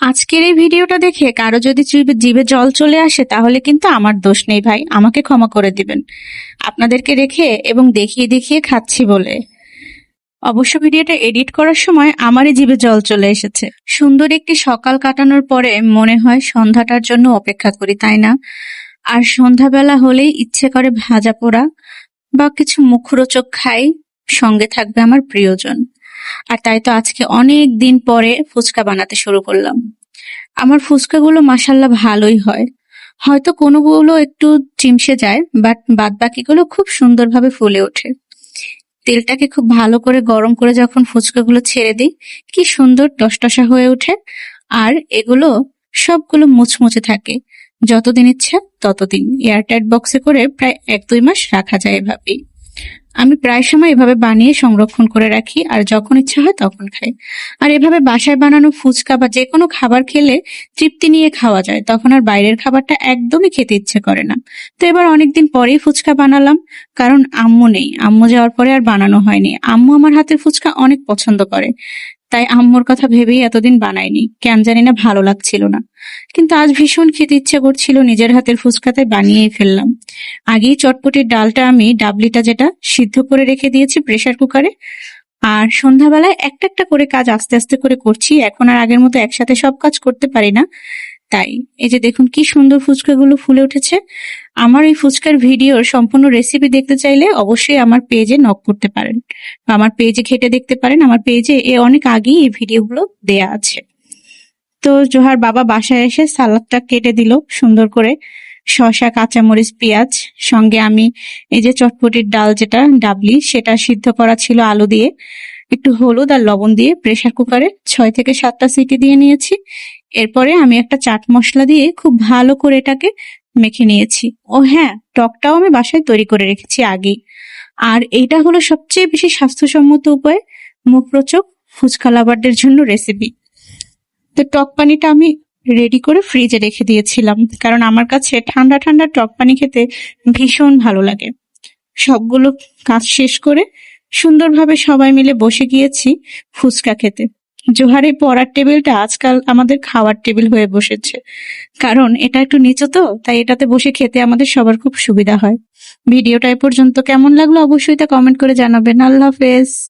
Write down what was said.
আজকের এই ভিডিওটা দেখে কারো যদি জিভে জল চলে আসে তাহলে কিন্তু আমার দোষ নেই ভাই, আমাকে ক্ষমা করে দিবেন। আপনাদেরকে রেখে এবং দেখিয়ে দেখিয়ে খাচ্ছি বলে। অবশ্য ভিডিওটা এডিট করার সময় আমারই জিভে জল চলে এসেছে। সুন্দর একটি সকাল কাটানোর পরে মনে হয় সন্ধ্যাটার জন্য অপেক্ষা করি, তাই না? আর সন্ধ্যাবেলা হলেই ইচ্ছে করে ভাজা পোড়া বা কিছু মুখরোচক খাই, সঙ্গে থাকবে আমার প্রিয়জন। আর তাই তো আজকে অনেক দিন পরে ফুচকা বানাতে শুরু করলাম। আমার ফুচকাগুলো মাশাআল্লাহ ভালোই হয়। হয়তো কোনোগুলো একটু চিমসে যায়, বাট বাদবাকিগুলো খুব সুন্দরভাবে ফুলে ওঠে। তেলটাকে খুব ভালো করে গরম করে যখন ফুচকাগুলো ছেড়ে দিই, কি সুন্দর টসটসা হয়ে ওঠে। আর এগুলো সবগুলো মুচমুচে থাকে। যতদিন ইচ্ছা ততদিন এয়ারটাইট বক্সে করে প্রায় 1-2 মাস রাখা যায় এভাবেই। আমি প্রায় সময় এভাবে বানিয়ে সংরক্ষণ করে রাখি, আর যখন ইচ্ছা হয় তখন খাই। আর এভাবে বাসায় বানানো ফুচকা বা যেকোনো খাবার খেলে তৃপ্তি নিয়ে খাওয়া যায়, তখন আর বাইরের খাবারটা একদমই খেতে ইচ্ছে করে না। তো এবার অনেকদিন পরেই ফুচকা বানালাম, কারণ আম্মু নেই। আম্মু যাওয়ার পরে আর বানানো হয়নি। আম্মু আমার হাতের ফুচকা অনেক পছন্দ করে, তাই আম্মুর কথা ভেবেই এতদিন বানাইনি। কেন জানি না ভালো লাগছিল না, কিন্তু আজ ভীষণ খেতে ইচ্ছে করছিল নিজের হাতের ফুচকা, তাই বানিয়েই ফেললাম। আগেই চটপটির ডালটা আমি ডাবলিটা যেটা সিদ্ধ করে রেখে দিয়েছি প্রেসার কুকারে। আর সন্ধ্যাবেলায় একটা একটা করে কাজ আস্তে আস্তে করে করছি, এখন আর আগের মতো একসাথে সব কাজ করতে পারি না। তাই এই যে দেখুন কি সুন্দর ফুচকাগুলো ফুলে উঠেছে। আমার এই ফুচকার ভিডিওর সম্পূর্ণ রেসিপি দেখতে চাইলে অবশ্যই আমার পেজে নক করতে পারেন বা আমার পেজে ঘেটে দেখতে পারেন। আমার পেজে অনেক আগেই এই ভিডিওগুলো দেয়া আছে। তো জোহার বাবা বাসায় এসে সালাদটা কেটে দিল সুন্দর করে, শসা, কাঁচামরিচ, পেঁয়াজ। সঙ্গে আমি এই যে চটপটির ডাল যেটা ডাবলি, সেটা সিদ্ধ করা ছিল আলু দিয়ে, একটু হলুদ আর লবণ দিয়ে প্রেসার কুকারে 6 থেকে 7টা সিটি দিয়ে নিয়েছি। এরপরে আমি একটা চাট মশলা দিয়ে খুব ভালো করে এটাকে মেখে নিয়েছি। ও হ্যাঁ, টকটাও আমি বাসায় তৈরি করে রেখেছি আগেই। আর এইটা হলো সবচেয়ে বেশি স্বাস্থ্যসম্মত উপায় মুখরোচক ফুচকা লাভারদের জন্য রেসিপি। তো টক পানিটা আমি রেডি করে ফ্রিজে রেখে দিয়েছিলাম, কারণ আমার কাছে ঠান্ডা ঠান্ডা টক পানি খেতে ভীষণ ভালো লাগে। সবগুলো কাজ শেষ করে সুন্দরভাবে সবাই মিলে বসে গিয়েছি ফুচকা খেতে। জোহার এই পড়ার টেবিলটা আজকাল আমাদের খাওয়ার টেবিল হয়ে বসেছে, কারণ এটা একটু নিচু, তো তাই এটাতে বসে খেতে আমাদের সবার খুব সুবিধা হয়। ভিডিওটা এ পর্যন্ত কেমন লাগলো অবশ্যই তা কমেন্ট করে জানাবেন। আল্লাহ হাফেজ।